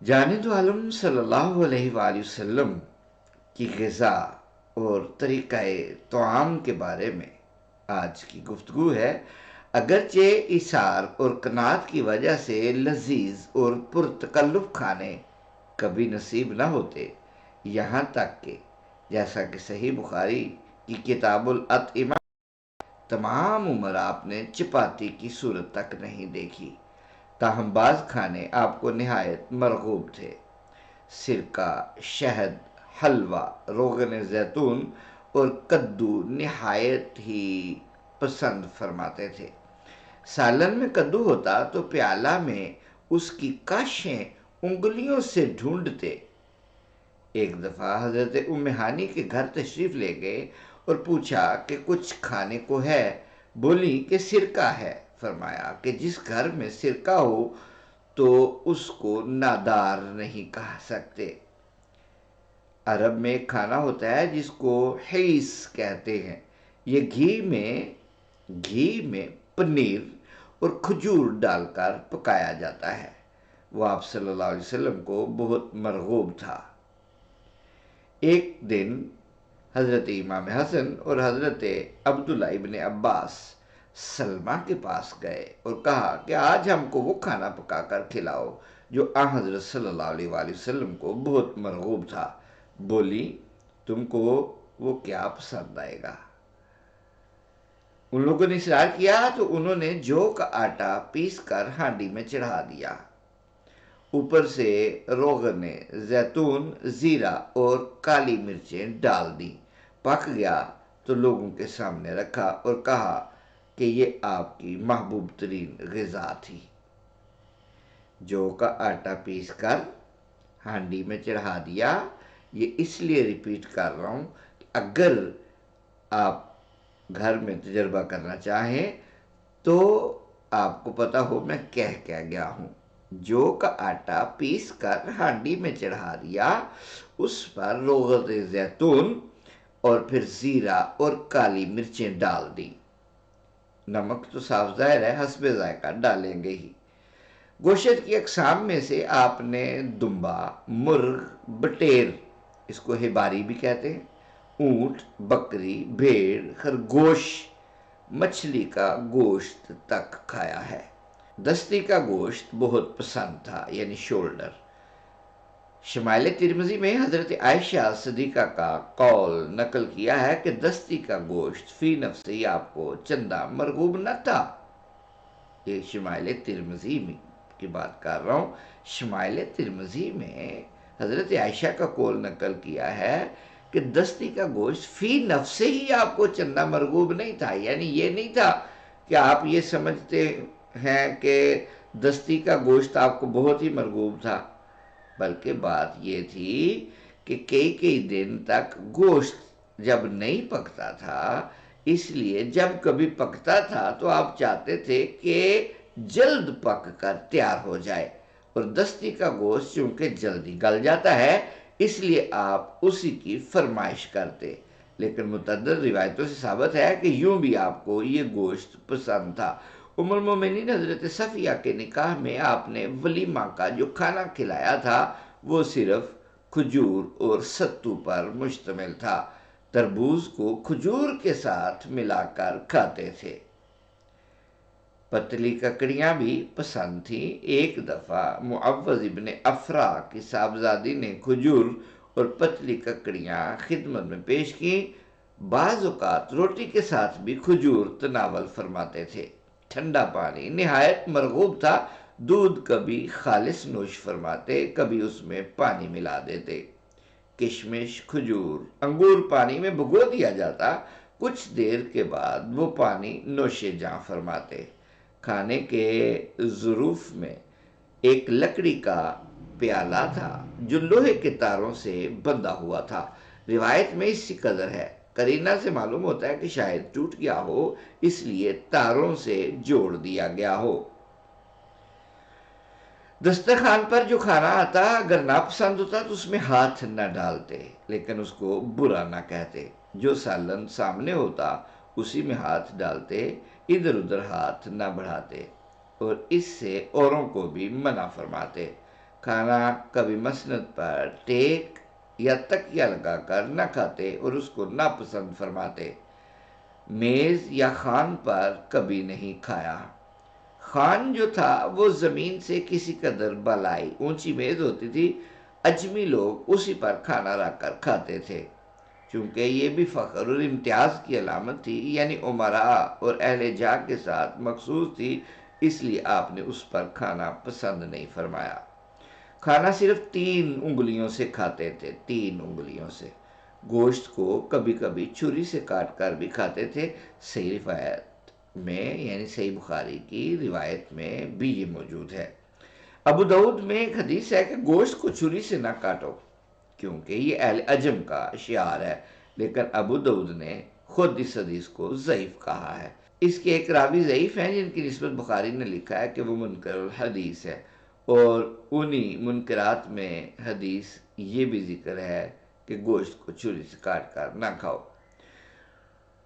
جانب عالم صلی اللہ علیہ وآلہ وسلم کی غذا اور طریقہ طعام کے بارے میں آج کی گفتگو ہے۔ اگرچہ اثار اور قناعت کی وجہ سے لذیذ اور پرتکلف کھانے کبھی نصیب نہ ہوتے، یہاں تک کہ جیسا کہ صحیح بخاری کی کتاب الاطعمہ، تمام عمر آپ نے چپاتی کی صورت تک نہیں دیکھی، تاہم بعض کھانے آپ کو نہایت مرغوب تھے۔ سرکہ، شہد، حلوہ، روغن زیتون اور کدو نہایت ہی پسند فرماتے تھے۔ سالن میں کدو ہوتا تو پیالہ میں اس کی کاشیں انگلیوں سے ڈھونڈتے۔ ایک دفعہ حضرت ام ہانی کے گھر تشریف لے گئے اور پوچھا کہ کچھ کھانے کو ہے؟ بولی کہ سرکہ ہے۔ فرمایا کہ جس گھر میں سرکہ ہو تو اس کو نادار نہیں کہہ سکتے۔ عرب میں ایک کھانا ہوتا ہے جس کو حیث کہتے ہیں۔ یہ گھی میں پنیر اور کھجور ڈال کر پکایا جاتا ہے۔ وہ آپ صلی اللہ علیہ وسلم کو بہت مرغوب تھا۔ ایک دن حضرت امام حسن اور حضرت عبداللہ ابن عباس سلمہ کے پاس گئے اور کہا کہ آج ہم کو وہ کھانا پکا کر کھلاؤ جو آن حضرت صلی اللہ علیہ وآلہ وسلم کو بہت مرغوب تھا۔ بولی تم کو وہ کیا پسند آئے گا؟ ان لوگوں نے اصرار کیا تو انہوں نے جو کا آٹا پیس کر ہانڈی میں چڑھا دیا، اوپر سے روغن زیتون، زیرہ اور کالی مرچیں ڈال دیں۔ پک گیا تو لوگوں کے سامنے رکھا اور کہا کہ یہ آپ کی محبوب ترین غذا تھی۔ جو کا آٹا پیس کر ہانڈی میں چڑھا دیا، یہ اس لیے ریپیٹ کر رہا ہوں کہ اگر آپ گھر میں تجربہ کرنا چاہیں تو آپ کو پتا ہو میں کہہ کیا گیا ہوں۔ جو کا آٹا پیس کر ہانڈی میں چڑھا دیا، اس پر روغن زیتون اور پھر زیرہ اور کالی مرچیں ڈال دی۔ نمک تو صاف ظاہر ہے حسب ذائقہ ڈالیں گے ہی۔ گوشت کی اقسام میں سے آپ نے دمبا، مرغ، بٹیر، اس کو ہباری بھی کہتے ہیں، اونٹ، بکری، بھیڑ، خرگوش، مچھلی کا گوشت تک کھایا ہے۔ دستی کا گوشت بہت پسند تھا، یعنی شولڈر۔ شمائل ترمذی میں حضرت عائشہ صدیقہ کا قول نقل کیا ہے کہ دستی کا گوشت فی نفسی آپ کو چندہ مرغوب نہ تھا۔ یہ شمائل ترمذی میں کی بات کر رہا ہوں۔ شمائل ترمذی میں حضرت عائشہ کا قول نقل کیا ہے کہ دستی کا گوشت فی نفسے ہی آپ کو چندہ مرغوب نہیں تھا، یعنی یہ نہیں تھا کہ آپ یہ سمجھتے ہیں کہ دستی کا گوشت آپ کو بہت ہی مرغوب تھا، بلکہ بات یہ تھی کہ کئی دن تک گوشت جب نہیں پکتا تھا، اس لیے جب کبھی پکتا تھا تو آپ چاہتے تھے کہ جلد پک کر تیار ہو جائے، اور دستی کا گوشت چونکہ جلدی گل جاتا ہے اس لیے آپ اسی کی فرمائش کرتے۔ لیکن متعدد روایتوں سے ثابت ہے کہ یوں بھی آپ کو یہ گوشت پسند تھا۔ ام المومنین حضرت صفیہ کے نکاح میں آپ نے ولیمہ کا جو کھانا کھلایا تھا وہ صرف کھجور اور ستو پر مشتمل تھا۔ تربوز کو کھجور کے ساتھ ملا کر کھاتے تھے۔ پتلی ککڑیاں بھی پسند تھیں۔ ایک دفعہ معوذ ابن افرا کی صاحبزادی نے کھجور اور پتلی ککڑیاں خدمت میں پیش کی۔ بعض اوقات روٹی کے ساتھ بھی کھجور تناول فرماتے تھے۔ ٹھنڈا پانی نہایت مرغوب تھا۔ دودھ کبھی خالص نوش فرماتے، کبھی اس میں پانی ملا دیتے۔ کشمش، کھجور، انگور پانی میں بھگو دیا جاتا، کچھ دیر کے بعد وہ پانی نوش جاں فرماتے۔ کھانے کے ظروف میں ایک لکڑی کا پیالہ تھا جو لوہے کے تاروں سے بندھا ہوا تھا۔ روایت میں اسی قدر ہے، قرینہ سے معلوم ہوتا ہے کہ شاید ٹوٹ گیا ہو، اس لیے تاروں سے جوڑ دیا گیا ہو۔ دسترخوان پر جو کھانا آتا اگر ناپسند ہوتا تو اس میں ہاتھ نہ ڈالتے، لیکن اس کو برا نہ کہتے۔ جو سالن سامنے ہوتا اسی میں ہاتھ ڈالتے، ادھر ادھر ہاتھ نہ بڑھاتے، اور اس سے اوروں کو بھی منع فرماتے۔ کھانا کبھی مسند پر ٹیک یا تکیہ لگا کر نہ کھاتے اور اس کو ناپسند فرماتے۔ میز یا خوان پر کبھی نہیں کھایا۔ خوان جو تھا وہ زمین سے کسی قدر بالائی اونچی میز ہوتی تھی، اجمی لوگ اسی پر کھانا رکھ کر کھاتے تھے، چونکہ یہ بھی فخر اور امتیاز کی علامت تھی، یعنی امراء اور اہل جاہ کے ساتھ مخصوص تھی، اس لیے آپ نے اس پر کھانا پسند نہیں فرمایا۔ کھانا صرف 3 انگلیوں سے کھاتے تھے، 3 انگلیوں سے۔ گوشت کو کبھی کبھی چھری سے کاٹ کر بھی کھاتے تھے۔ صحیح روایت میں یعنی صحیح بخاری کی روایت میں بھی یہ موجود ہے۔ ابو داؤد میں ایک حدیث ہے کہ گوشت کو چھری سے نہ کاٹو، کیونکہ یہ اہل عجم کا شعار ہے، لیکن ابو داؤد نے خود اس حدیث کو ضعیف کہا ہے۔ اس کے ایک راوی ضعیف ہیں جن کی نسبت بخاری نے لکھا ہے کہ وہ منکر الحدیث ہے، اور انہی منکرات میں حدیث یہ بھی ذکر ہے کہ گوشت کو چھری سے کاٹ کر نہ کھاؤ۔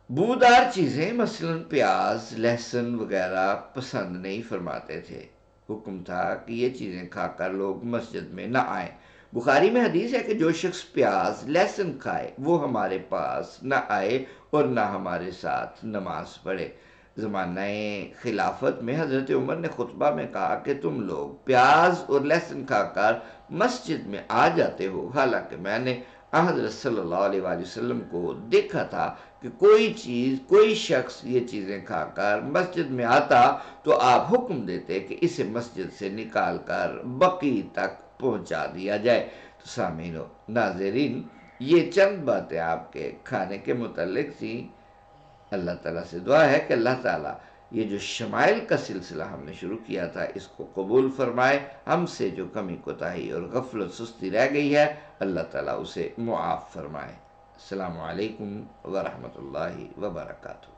بودار چیزیں مثلا پیاز، لہسن وغیرہ پسند نہیں فرماتے تھے۔ حکم تھا کہ یہ چیزیں کھا کر لوگ مسجد میں نہ آئیں۔ بخاری میں حدیث ہے کہ جو شخص پیاز، لہسن کھائے وہ ہمارے پاس نہ آئے اور نہ ہمارے ساتھ نماز پڑھے۔ زمانہ خلافت میں حضرت عمر نے خطبہ میں کہا کہ تم لوگ پیاز اور لہسن کھا کر مسجد میں آ جاتے ہو، حالانکہ میں نے حضرت صلی اللہ علیہ وآلہ وسلم کو دیکھا تھا کہ کوئی شخص یہ چیزیں کھا کر مسجد میں آتا تو آپ حکم دیتے کہ اسے مسجد سے نکال کر بقیع تک پہنچا دیا جائے۔ تو سامعین و ناظرین، یہ چند باتیں آپ کے کھانے کے متعلق تھیں۔ اللہ تعالیٰ سے دعا ہے کہ اللہ تعالیٰ یہ جو شمائل کا سلسلہ ہم نے شروع کیا تھا اس کو قبول فرمائے، ہم سے جو کمی کوتاہی اور غفلت سستی رہ گئی ہے اللہ تعالیٰ اسے معاف فرمائے۔ السلام علیکم ورحمۃ اللہ وبرکاتہ۔